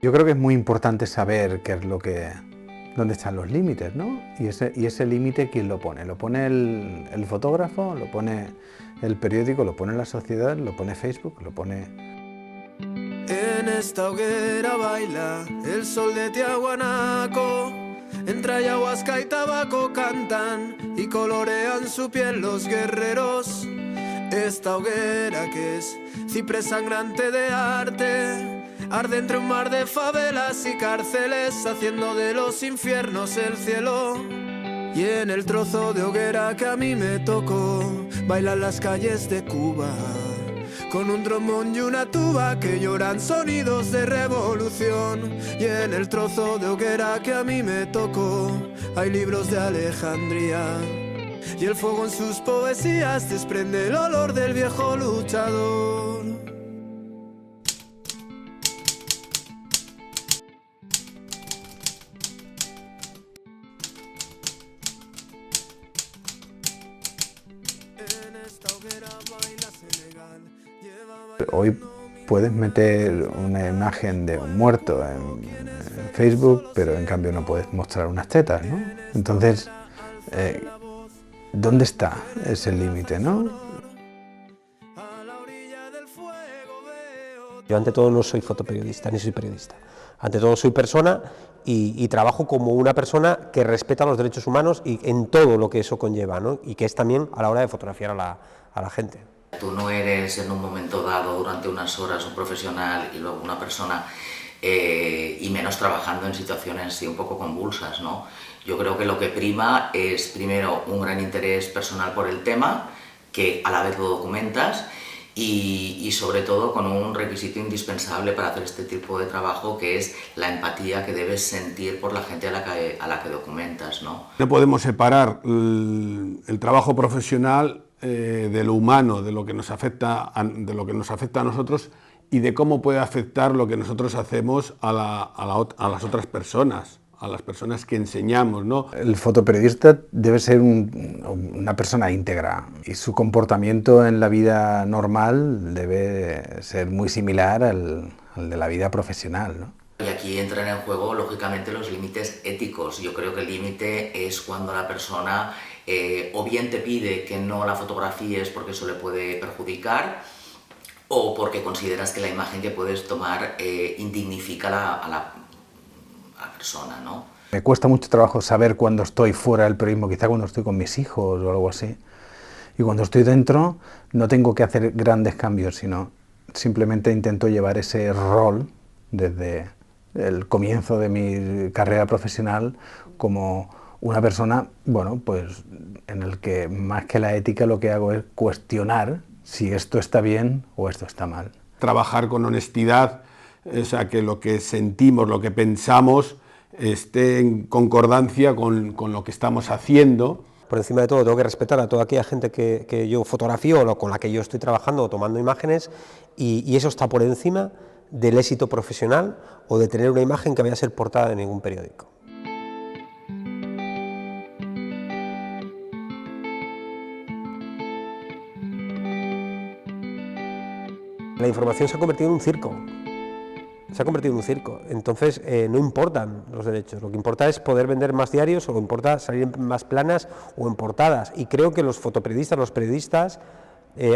Yo creo que es muy importante saber qué es dónde están los límites, ¿no? Y ese límite, ¿quién lo pone? ¿Lo pone el fotógrafo? ¿Lo pone el periódico? ¿Lo pone la sociedad? ¿Lo pone Facebook? ¿Lo pone...? En esta hoguera baila el sol de Tiahuanaco. Entre ayahuasca y tabaco cantan y colorean su piel los guerreros. Esta hoguera que es ciprés sangrante de arte arde entre un mar de favelas y cárceles, haciendo de los infiernos el cielo. Y en el trozo de hoguera que a mí me tocó, bailan las calles de Cuba, con un trombón y una tuba que lloran sonidos de revolución. Y en el trozo de hoguera que a mí me tocó, hay libros de Alejandría, y el fuego en sus poesías desprende el olor del viejo luchador. Hoy puedes meter una imagen de un muerto en Facebook, pero en cambio no puedes mostrar unas tetas, ¿no? Entonces, ¿dónde está ese límite, no? Yo ante todo no soy fotoperiodista, ni soy periodista. Ante todo soy persona y trabajo como una persona que respeta los derechos humanos y en todo lo que eso conlleva, ¿no? Y que es también a la hora de fotografiar a la gente. Tú no eres en un momento dado, durante unas horas, un profesional y luego una persona, y menos trabajando en situaciones así un poco convulsas, ¿no? Yo creo que lo que prima es, primero, un gran interés personal por el tema, que a la vez lo documentas, y sobre todo con un requisito indispensable para hacer este tipo de trabajo, que es la empatía que debes sentir por la gente a la que documentas, ¿no? No podemos separar el trabajo profesional de lo humano, de lo que nos afecta a nosotros y de cómo puede afectar lo que nosotros hacemos a las otras personas, a las personas que enseñamos, ¿no? El fotoperiodista debe ser una persona íntegra y su comportamiento en la vida normal debe ser muy similar al de la vida profesional, ¿no? Y aquí entran en juego, lógicamente, los límites éticos. Yo creo que el límite es cuando la persona o bien te pide que no la fotografíes porque eso le puede perjudicar, o porque consideras que la imagen que puedes tomar indignifica a la persona, ¿no? Me cuesta mucho trabajo saber cuándo estoy fuera del periodismo, quizá cuando estoy con mis hijos o algo así. Y cuando estoy dentro no tengo que hacer grandes cambios, sino simplemente intento llevar ese rol desde el comienzo de mi carrera profesional como una persona, bueno, pues en el que más que la ética lo que hago es cuestionar si esto está bien o esto está mal. Trabajar con honestidad, o sea, que lo que sentimos, lo que pensamos esté en concordancia con lo que estamos haciendo. Por encima de todo tengo que respetar a toda aquella gente que yo fotografío o con la que yo estoy trabajando o tomando imágenes, y eso está por encima del éxito profesional o de tener una imagen que vaya a ser portada de ningún periódico. La información se ha convertido en un circo. Entonces no importan los derechos, lo que importa es poder vender más diarios, o importa salir en más planas o en portadas, y creo que los fotoperiodistas, los periodistas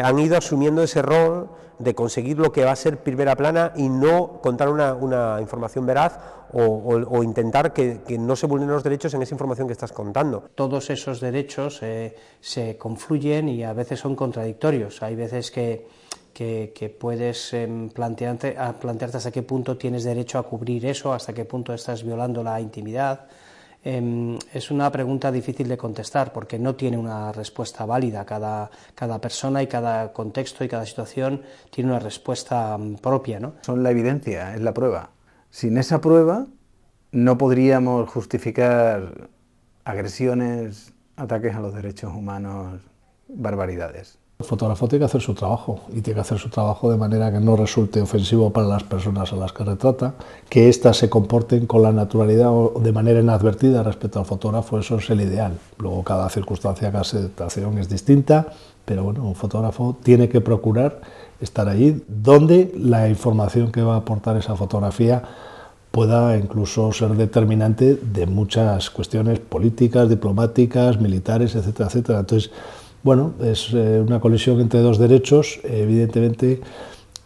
han ido asumiendo ese rol de conseguir lo que va a ser primera plana y no contar una información veraz o intentar que no se vulneren los derechos en esa información que estás contando. Todos esos derechos se confluyen y a veces son contradictorios. Hay veces que puedes plantearte hasta qué punto tienes derecho a cubrir eso, hasta qué punto estás violando la intimidad. Es una pregunta difícil de contestar porque no tiene una respuesta válida. Cada persona y cada contexto y cada situación tiene una respuesta propia, ¿no? Son la evidencia, es la prueba. Sin esa prueba no podríamos justificar agresiones, ataques a los derechos humanos, barbaridades. El fotógrafo tiene que hacer su trabajo y tiene que hacer su trabajo de manera que no resulte ofensivo para las personas a las que retrata, que éstas se comporten con la naturalidad o de manera inadvertida respecto al fotógrafo. Eso es el ideal. Luego cada circunstancia, cada situación es distinta, pero bueno, un fotógrafo tiene que procurar estar allí donde la información que va a aportar esa fotografía pueda incluso ser determinante de muchas cuestiones políticas, diplomáticas, militares, etcétera, etcétera. Entonces, bueno, es una colisión entre dos derechos. Evidentemente,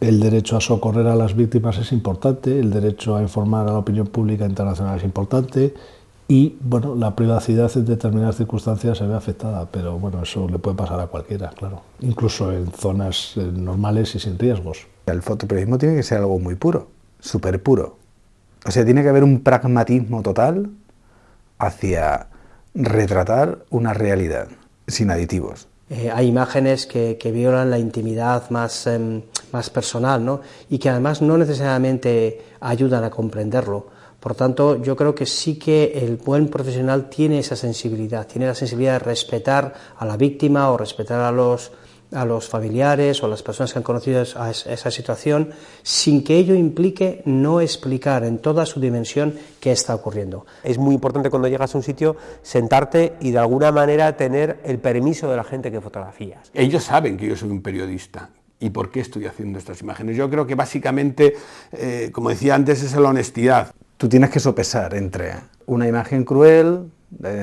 el derecho a socorrer a las víctimas es importante, el derecho a informar a la opinión pública internacional es importante y, bueno, la privacidad en determinadas circunstancias se ve afectada, pero bueno, eso le puede pasar a cualquiera, claro, incluso en zonas normales y sin riesgos. El fotoperiodismo tiene que ser algo muy puro, súper puro. O sea, tiene que haber un pragmatismo total hacia retratar una realidad, sin aditivos. Hay imágenes que violan la intimidad más personal, ¿no? Y que además no necesariamente ayudan a comprenderlo. Por tanto, yo creo que sí que el buen profesional tiene esa sensibilidad, tiene la sensibilidad de respetar a la víctima o respetar a los familiares o a las personas que han conocido esa situación, sin que ello implique no explicar en toda su dimensión qué está ocurriendo. Es muy importante cuando llegas a un sitio sentarte y de alguna manera tener el permiso de la gente que fotografías. Ellos saben que yo soy un periodista. ¿Y por qué estoy haciendo estas imágenes? Yo creo que básicamente, como decía antes, es la honestidad. Tú tienes que sopesar entre una imagen cruel,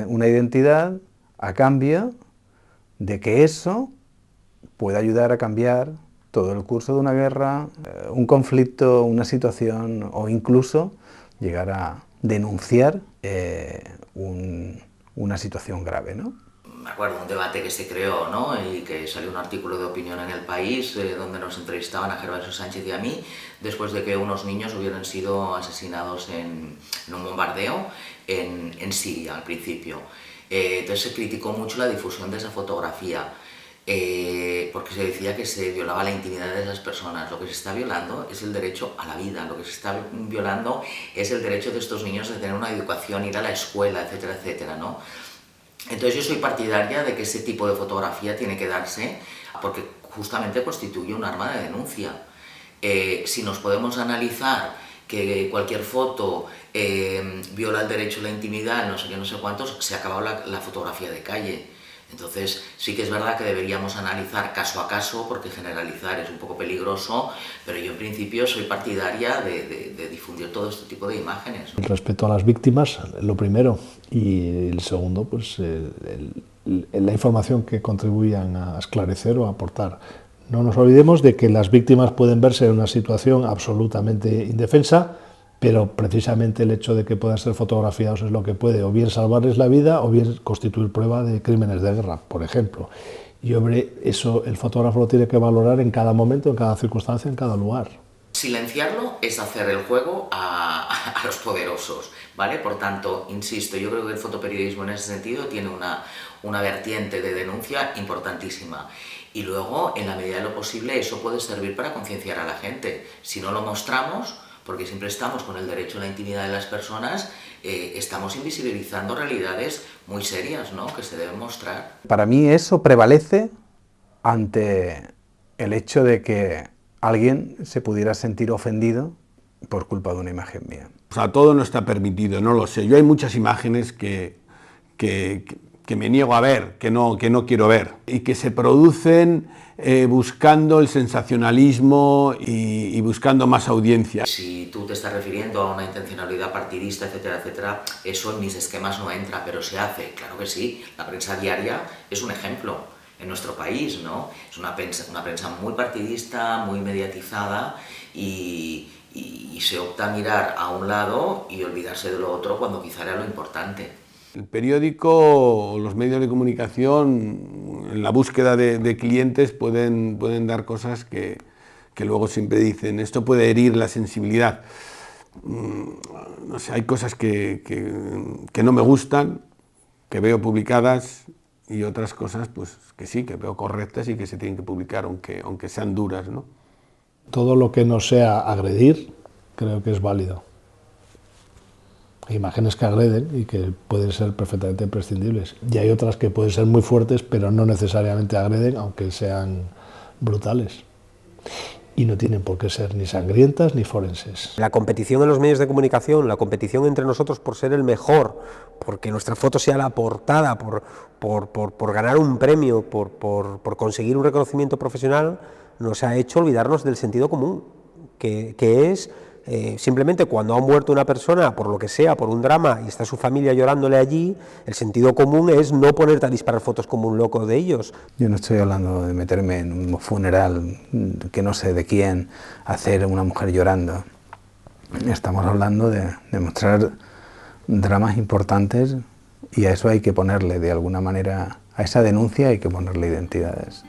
una identidad, a cambio de que eso puede ayudar a cambiar todo el curso de una guerra, un conflicto, una situación o incluso llegar a denunciar una situación grave, ¿no? Me acuerdo un debate que se creó, ¿no? Y que salió un artículo de opinión en El País donde nos entrevistaban a Gervasio Sánchez y a mí después de que unos niños hubieran sido asesinados en un bombardeo en Siria al principio. Entonces se criticó mucho la difusión de esa fotografía porque se decía que se violaba la intimidad de esas personas. Lo que se está violando es el derecho a la vida, lo que se está violando es el derecho de estos niños de tener una educación, ir a la escuela, etcétera, etcétera, ¿no? Entonces yo soy partidaria de que ese tipo de fotografía tiene que darse porque justamente constituye un arma de denuncia. Si nos podemos analizar que cualquier foto viola el derecho a la intimidad, no sé qué, no sé cuántos, se ha acabado la fotografía de calle. Entonces sí que es verdad que deberíamos analizar caso a caso porque generalizar es un poco peligroso, pero yo en principio soy partidaria de difundir todo este tipo de imágenes, ¿no? El respeto a las víctimas, lo primero, y el segundo, pues la información que contribuyan a esclarecer o a aportar. No nos olvidemos de que las víctimas pueden verse en una situación absolutamente indefensa, pero precisamente el hecho de que puedan ser fotografiados es lo que puede o bien salvarles la vida o bien constituir prueba de crímenes de guerra, por ejemplo. Y hombre, eso el fotógrafo lo tiene que valorar en cada momento, en cada circunstancia, en cada lugar. Silenciarlo es hacer el juego a los poderosos, ¿vale? Por tanto, insisto, yo creo que el fotoperiodismo en ese sentido tiene una vertiente de denuncia importantísima. Y luego, en la medida de lo posible, eso puede servir para concienciar a la gente. Si no lo mostramos, porque siempre estamos con el derecho a la intimidad de las personas, estamos invisibilizando realidades muy serias, ¿no?, que se deben mostrar. Para mí eso prevalece ante el hecho de que alguien se pudiera sentir ofendido por culpa de una imagen mía. O sea, todo no está permitido, no lo sé. Yo hay muchas imágenes que me niego a ver, que no quiero ver, y que se producen buscando el sensacionalismo y buscando más audiencia. Si tú te estás refiriendo a una intencionalidad partidista, etcétera, etcétera, eso en mis esquemas no entra, pero se hace, claro que sí. La prensa diaria es un ejemplo en nuestro país, ¿no? Es una prensa muy partidista, muy mediatizada y se opta a mirar a un lado y olvidarse de lo otro cuando quizá era lo importante. El periódico o los medios de comunicación, en la búsqueda de clientes, pueden dar cosas que luego siempre dicen, esto puede herir la sensibilidad. No sé, hay cosas que no me gustan, que veo publicadas, y otras cosas pues que sí, que veo correctas y que se tienen que publicar, aunque sean duras, ¿no? Todo lo que no sea agredir, creo que es válido. Hay imágenes que agreden y que pueden ser perfectamente prescindibles. Y hay otras que pueden ser muy fuertes, pero no necesariamente agreden, aunque sean brutales. Y no tienen por qué ser ni sangrientas ni forenses. La competición en los medios de comunicación, la competición entre nosotros por ser el mejor, porque nuestra foto sea la portada, por ganar un premio, por conseguir un reconocimiento profesional, nos ha hecho olvidarnos del sentido común, que es Simplemente cuando ha muerto una persona, por lo que sea, por un drama, y está su familia llorándole allí, el sentido común es no ponerte a disparar fotos como un loco de ellos. Yo no estoy hablando de meterme en un funeral que no sé de quién, hacer una mujer llorando. Estamos hablando de mostrar dramas importantes, y a eso hay que ponerle de alguna manera, a esa denuncia hay que ponerle identidades.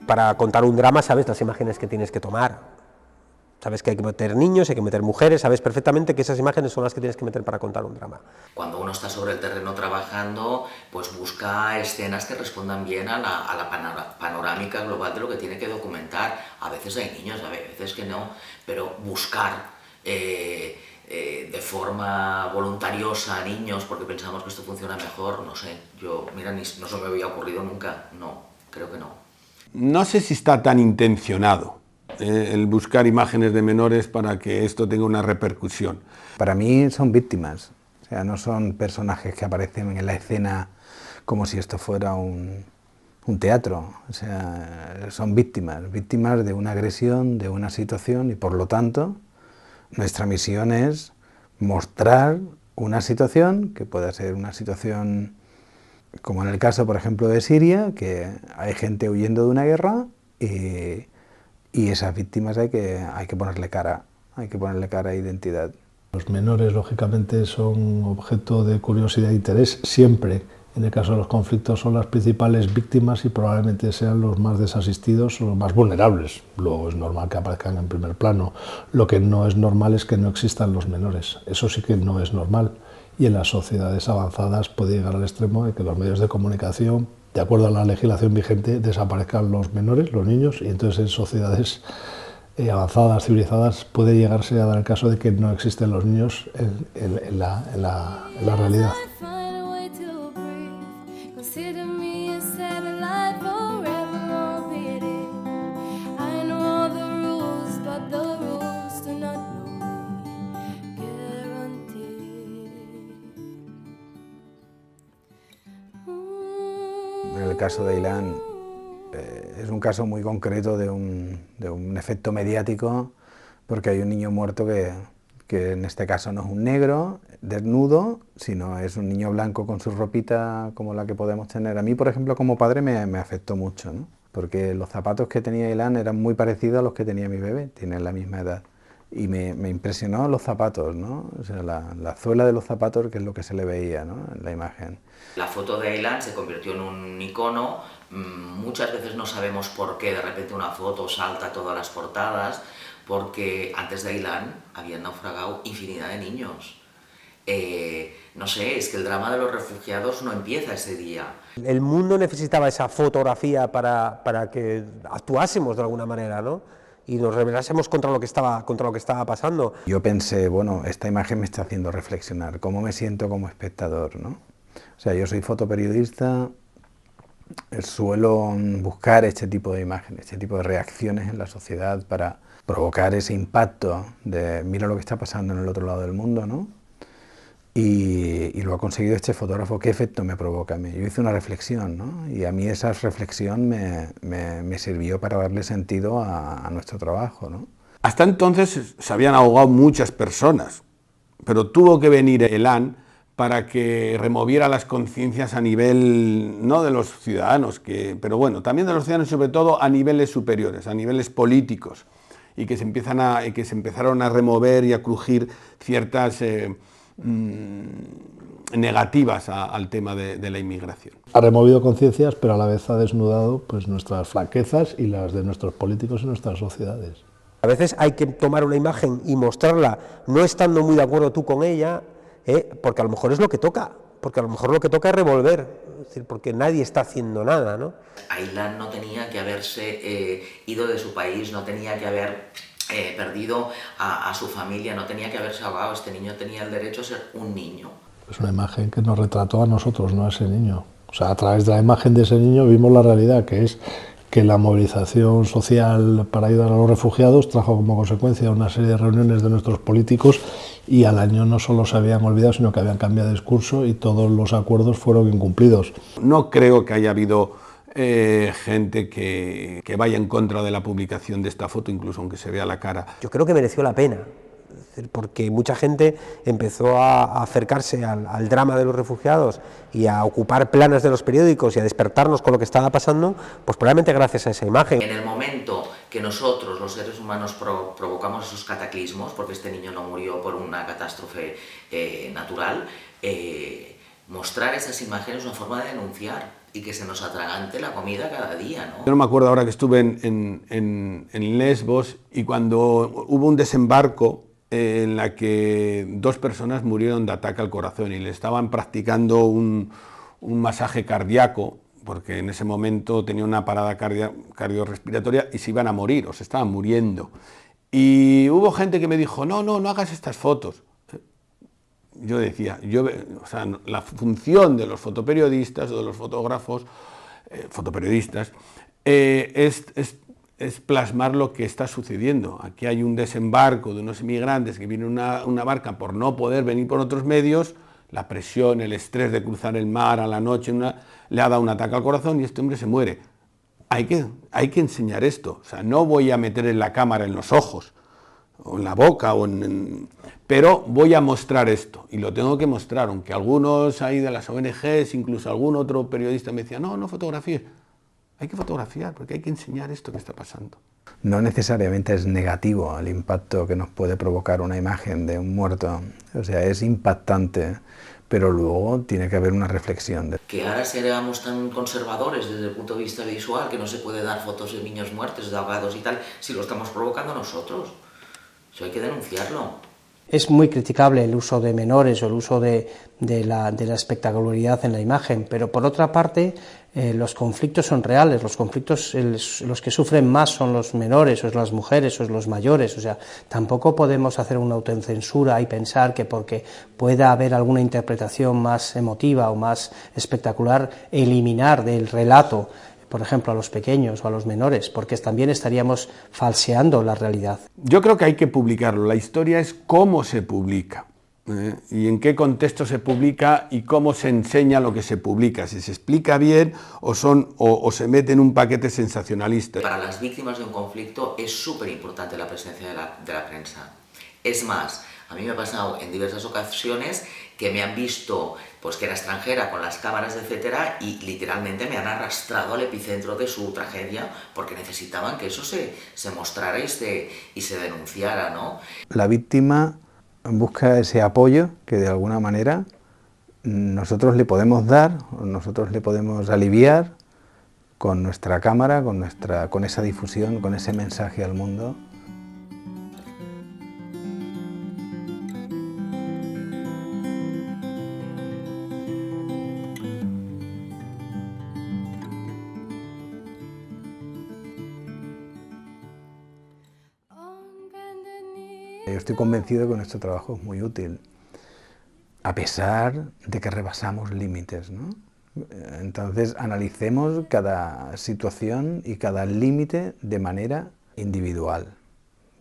Para contar un drama sabes las imágenes que tienes que tomar, sabes que hay que meter niños, hay que meter mujeres, sabes perfectamente que esas imágenes son las que tienes que meter para contar un drama. Cuando uno está sobre el terreno trabajando, pues busca escenas que respondan bien a la panorámica global de lo que tiene que documentar. A veces hay niños, a veces que no, pero buscar de forma voluntariosa a niños porque pensamos que esto funciona mejor, no sé, mira, no se me había ocurrido nunca, no, creo que no. No sé si está tan intencionado el buscar imágenes de menores para que esto tenga una repercusión. Para mí son víctimas, o sea, no son personajes que aparecen en la escena como si esto fuera un teatro, o sea, son víctimas de una agresión, de una situación, y por lo tanto nuestra misión es mostrar una situación que pueda ser una situación como en el caso, por ejemplo, de Siria, que hay gente huyendo de una guerra y esas víctimas hay que ponerle cara, e identidad. Los menores, lógicamente, son objeto de curiosidad e interés siempre. En el caso de los conflictos son las principales víctimas y probablemente sean los más desasistidos o los más vulnerables. Luego es normal que aparezcan en primer plano. Lo que no es normal es que no existan los menores. Eso sí que no es normal. Y en las sociedades avanzadas puede llegar al extremo de que los medios de comunicación, de acuerdo a la legislación vigente, desaparezcan los menores, los niños, y entonces en sociedades avanzadas, civilizadas, puede llegarse a dar el caso de que no existen los niños en la realidad. En el caso de Aylan es un caso muy concreto de un efecto mediático, porque hay un niño muerto que en este caso no es un negro desnudo, sino es un niño blanco con su ropita como la que podemos tener. A mí, por ejemplo, como padre me afectó mucho, ¿no? Porque los zapatos que tenía Aylan eran muy parecidos a los que tenía mi bebé, tienen la misma edad. Y me impresionó los zapatos, ¿no? O sea, la suela de los zapatos, que es lo que se le veía, ¿no?, en la imagen. La foto de Aylan se convirtió en un icono. Muchas veces no sabemos por qué de repente una foto salta a todas las portadas, porque antes de Aylan habían naufragado infinidad de niños. No sé, es que el drama de los refugiados no empieza ese día. El mundo necesitaba esa fotografía para que actuásemos de alguna manera, ¿no?, y nos rebelásemos contra lo que estaba pasando. Yo pensé, bueno, esta imagen me está haciendo reflexionar, ¿cómo me siento como espectador, ¿no? O sea, yo soy fotoperiodista, suelo buscar este tipo de imágenes, este tipo de reacciones en la sociedad para provocar ese impacto de mira lo que está pasando en el otro lado del mundo, ¿no? Y lo ha conseguido este fotógrafo. ¿Qué efecto me provoca a mí? Yo hice una reflexión, ¿no? Y a mí esa reflexión me sirvió para darle sentido a nuestro trabajo, ¿no? Hasta entonces se habían ahogado muchas personas, pero tuvo que venir Aylan para que removiera las conciencias a nivel, no de los ciudadanos, pero bueno, también de los ciudadanos, sobre todo a niveles superiores, a niveles políticos, y que se empezaron a remover y a crujir ciertas negativas al tema de la inmigración. Ha removido conciencias, pero a la vez ha desnudado pues nuestras flaquezas y las de nuestros políticos y nuestras sociedades. A veces hay que tomar una imagen y mostrarla no estando muy de acuerdo tú con ella, porque a lo mejor es lo que toca, porque a lo mejor lo que toca es revolver, es decir, porque nadie está haciendo nada, ¿no? Aylan no tenía que haberse ido de su país, no tenía que haber perdido a su familia, no tenía que haberse ahogado. Este niño tenía el derecho a ser un niño. Es una imagen que nos retrató a nosotros, no a ese niño. O sea, a través de la imagen de ese niño vimos la realidad, que es que la movilización social para ayudar a los refugiados trajo como consecuencia una serie de reuniones de nuestros políticos y al año no solo se habían olvidado, sino que habían cambiado de discurso y todos los acuerdos fueron incumplidos. No creo que haya habido gente que vaya en contra de la publicación de esta foto, incluso aunque se vea la cara. Yo creo que mereció la pena, porque mucha gente empezó a acercarse al drama de los refugiados y a ocupar planas de los periódicos y a despertarnos con lo que estaba pasando, pues probablemente gracias a esa imagen. En el momento que nosotros, los seres humanos, provocamos esos cataclismos, porque este niño no murió por una catástrofe natural, mostrar esas imágenes es una forma de denunciar y que se nos atragante la comida cada día, ¿no? Yo no me acuerdo ahora que estuve en Lesbos y cuando hubo un desembarco en la que 2 personas murieron de ataque al corazón y le estaban practicando un masaje cardíaco, porque en ese momento tenía una parada cardiorrespiratoria y se iban a morir, o se estaban muriendo. Y hubo gente que me dijo, no hagas estas fotos. Yo decía, o sea, la función de los fotoperiodistas o de los fotógrafos, fotoperiodistas, es plasmar lo que está sucediendo. Aquí hay un desembarco de unos inmigrantes que viene una barca por no poder venir por otros medios, la presión, el estrés de cruzar el mar a la noche, le ha dado un ataque al corazón y este hombre se muere. Hay que enseñar esto, o sea, no voy a meter la cámara en los ojos, o en la boca, pero voy a mostrar esto, y lo tengo que mostrar, aunque algunos ahí de las ONGs, incluso algún otro periodista me decía, no fotografíes. Hay que fotografiar, porque hay que enseñar esto que está pasando. No necesariamente es negativo el impacto que nos puede provocar una imagen de un muerto, o sea, es impactante, pero luego tiene que haber una reflexión. Que ahora seamos tan conservadores desde el punto de vista visual, que no se puede dar fotos de niños muertos, de ahogados y tal, si lo estamos provocando nosotros. Eso hay que denunciarlo. Es muy criticable el uso de menores o el uso de la espectacularidad en la imagen, pero por otra parte los conflictos son reales, los conflictos los que sufren más son los menores, o es las mujeres, o es los mayores, o sea, tampoco podemos hacer una autocensura y pensar que porque pueda haber alguna interpretación más emotiva o más espectacular, eliminar del relato, por ejemplo, a los pequeños o a los menores, porque también estaríamos falseando la realidad. Yo creo que hay que publicarlo. La historia es cómo se publica, y en qué contexto se publica y cómo se enseña lo que se publica, si se explica bien o se mete en un paquete sensacionalista. Para las víctimas de un conflicto es súper importante la presencia de la prensa. Es más, a mí me ha pasado en diversas ocasiones que me han visto, pues que era extranjera con las cámaras, etcétera, y literalmente me han arrastrado al epicentro de su tragedia porque necesitaban que eso se mostrara y se denunciara, ¿no? La víctima busca ese apoyo que de alguna manera nosotros le podemos dar, o nosotros le podemos aliviar con nuestra cámara, con esa difusión, con ese mensaje al mundo. Yo estoy convencido de que nuestro trabajo es muy útil, a pesar de que rebasamos límites, ¿no? Entonces, analicemos cada situación y cada límite de manera individual,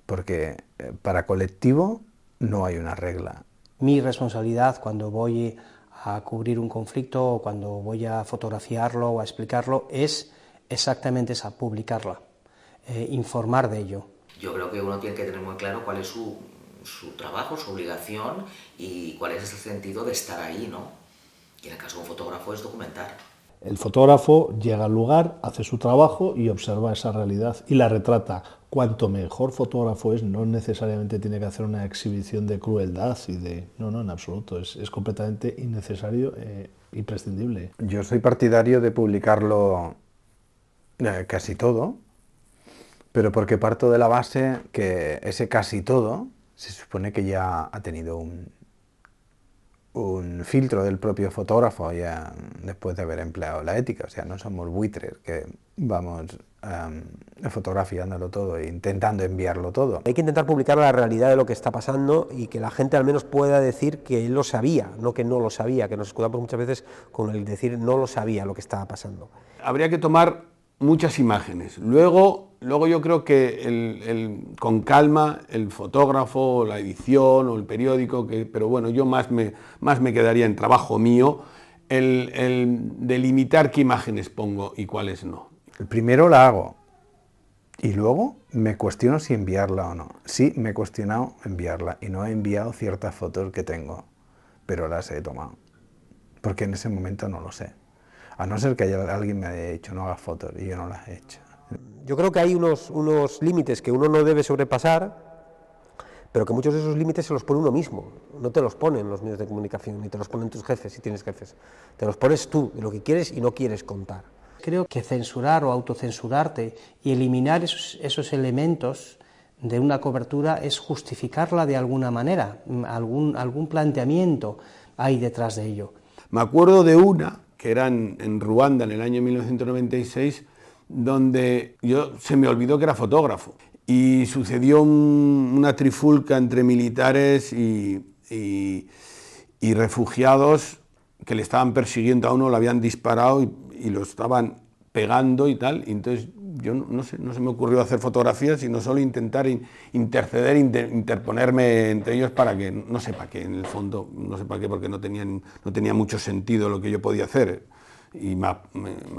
porque para colectivo no hay una regla. Mi responsabilidad cuando voy a cubrir un conflicto o cuando voy a fotografiarlo o a explicarlo es exactamente esa, publicarla, informar de ello. Yo creo que uno tiene que tener muy claro cuál es su trabajo, su obligación y cuál es el sentido de estar ahí, ¿no? Y en el caso de un fotógrafo es documentar. El fotógrafo llega al lugar, hace su trabajo y observa esa realidad y la retrata. Cuanto mejor fotógrafo es, no necesariamente tiene que hacer una exhibición de crueldad y de... No, en absoluto, es completamente innecesario e imprescindible. Yo soy partidario de publicarlo casi todo, pero porque parto de la base que ese casi todo se supone que ya ha tenido un filtro del propio fotógrafo ya después de haber empleado la ética, o sea, no somos buitres que vamos fotografiándolo todo e intentando enviarlo todo. Hay que intentar publicar la realidad de lo que está pasando y que la gente al menos pueda decir que él lo sabía, no que no lo sabía, que nos escudamos muchas veces con el decir no lo sabía lo que estaba pasando. Habría que tomar muchas imágenes. Luego yo creo que con calma el fotógrafo, la edición o el periódico, pero bueno, yo más me quedaría en trabajo mío el delimitar qué imágenes pongo y cuáles no. El primero la hago y luego me cuestiono si enviarla o no. Sí, me he cuestionado enviarla y no he enviado ciertas fotos que tengo, pero las he tomado, porque en ese momento no lo sé. A no ser que alguien me haya dicho no hagas fotos y yo no las he hecho. Yo creo que hay unos límites que uno no debe sobrepasar, pero que muchos de esos límites se los pone uno mismo, no te los ponen los medios de comunicación, ni te los ponen tus jefes si tienes jefes, te los pones tú, de lo que quieres y no quieres contar. Creo que censurar o autocensurarte y eliminar esos elementos de una cobertura es justificarla de alguna manera, algún planteamiento hay detrás de ello. Me acuerdo de una que era en Ruanda en el año 1996, donde se me olvidó que era fotógrafo y sucedió una trifulca entre militares y refugiados que le estaban persiguiendo a uno, le habían disparado y lo estaban pegando y tal, y entonces yo no se me ocurrió hacer fotografías, sino solo intentar interceder, interponerme entre ellos para que, no sé para qué, en el fondo, no sé para qué, porque no tenía mucho sentido lo que yo podía hacer, y me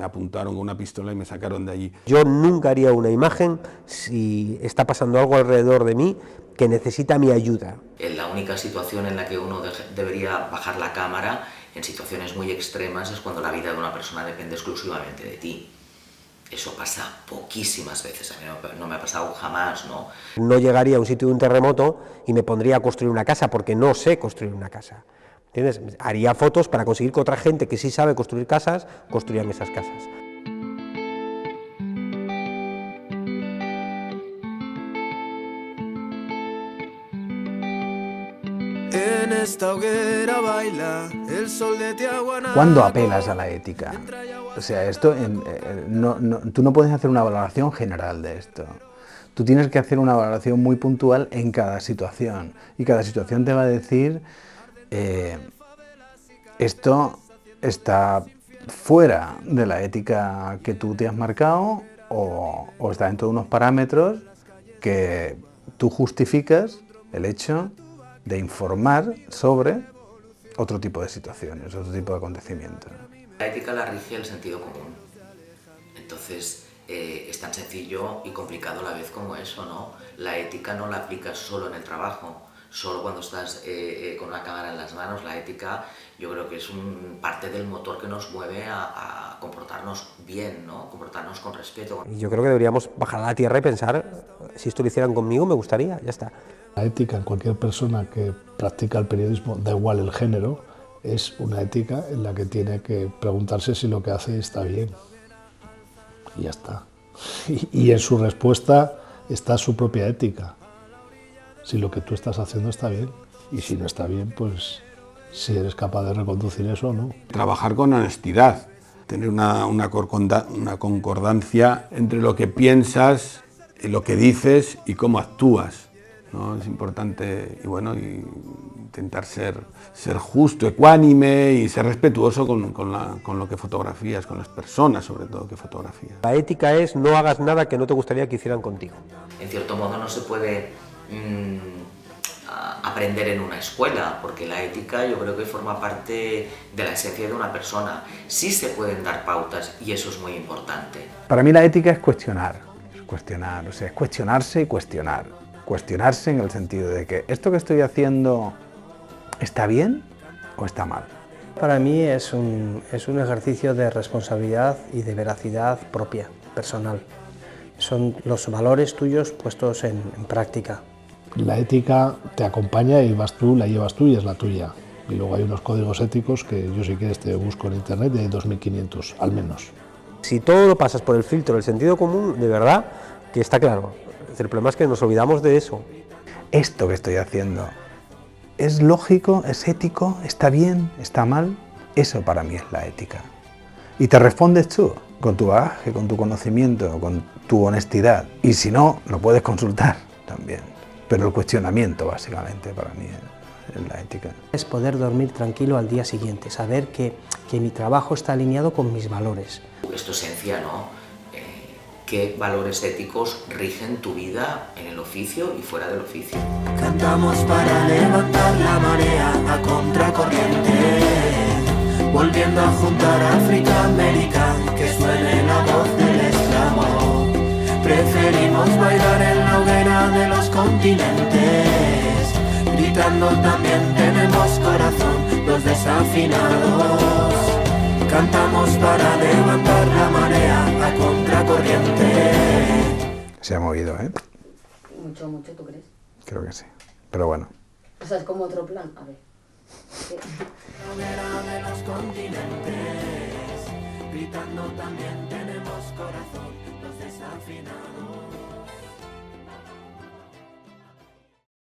apuntaron con una pistola y me sacaron de allí. Yo nunca haría una imagen si está pasando algo alrededor de mí que necesita mi ayuda. La única situación en la que uno debería bajar la cámara en situaciones muy extremas es cuando la vida de una persona depende exclusivamente de ti. Eso pasa poquísimas veces, a mí no me ha pasado jamás, ¿no? No llegaría a un sitio de un terremoto y me pondría a construir una casa porque no sé construir una casa. ¿Entiendes? Haría fotos para conseguir que otra gente que sí sabe construir casas, construyan esas casas. En esta hoguera baila el sol de Tiahuanaco. ¿Cuándo apelas a la ética? O sea, esto tú no puedes hacer una valoración general de esto. Tú tienes que hacer una valoración muy puntual en cada situación. Y cada situación te va a decir, esto está fuera de la ética que tú te has marcado o está dentro de unos parámetros que tú justificas el hecho de informar sobre otro tipo de situaciones, otro tipo de acontecimientos. La ética la rige el sentido común. Entonces, es tan sencillo y complicado a la vez como eso, ¿no? La ética no la aplicas solo en el trabajo, solo cuando estás con una cámara en las manos. La ética yo creo que es parte del motor que nos mueve a comportarnos bien, ¿no? Comportarnos con respeto. Yo creo que deberíamos bajar a la tierra y pensar, si esto lo hicieran conmigo me gustaría, ya está. La ética en cualquier persona que practica el periodismo, da igual el género, es una ética en la que tiene que preguntarse si lo que hace está bien. Y ya está. Y en su respuesta está su propia ética. Si lo que tú estás haciendo está bien. Y si no está bien, pues si eres capaz de reconducir eso o no. Trabajar con honestidad, tener una concordancia entre lo que piensas, lo que dices y cómo actúas, ¿no? Es importante, y bueno, intentar ser justo, ecuánime y ser respetuoso con lo que fotografías, con las personas sobre todo que fotografías. La ética es no hagas nada que no te gustaría que hicieran contigo. En cierto modo no se puede aprender en una escuela, porque la ética yo creo que forma parte de la esencia de una persona. Sí se pueden dar pautas y eso es muy importante. Para mí la ética es cuestionar, o sea, es cuestionarse y cuestionar. Cuestionarse en el sentido de que esto que estoy haciendo ¿está bien o está mal? Para mí es un ejercicio de responsabilidad y de veracidad propia, personal. Son los valores tuyos puestos en práctica. La ética te acompaña y vas tú, la llevas tú y es la tuya. Y luego hay unos códigos éticos que yo si quieres te busco en internet y hay 2500 al menos. Si todo lo pasas por el filtro del sentido común, de verdad que está claro. El problema es que nos olvidamos de eso. Esto que estoy haciendo, ¿es lógico? ¿Es ético? ¿Está bien? ¿Está mal? Eso para mí es la ética. Y te respondes tú, con tu bagaje, con tu conocimiento, con tu honestidad. Y si no, lo puedes consultar también. Pero el cuestionamiento, básicamente, para mí es la ética. Es poder dormir tranquilo al día siguiente, saber que mi trabajo está alineado con mis valores. Es tu esencia, ¿no? qué valores éticos rigen tu vida en el oficio y fuera del oficio. Cantamos para levantar la marea a contracorriente, volviendo a juntar África, América, que suene la voz del esclavo. Preferimos bailar en la hoguera de los continentes, gritando también tenemos corazón, los desafinados. Cantamos para levantar la marea a contracorriente. Se ha movido, ¿eh? Mucho, mucho, ¿tú crees? Creo que sí. Pero bueno. O sea, es como otro plan. A ver. La hoguera de los continentes, gritando también tenemos corazón, los desafinados.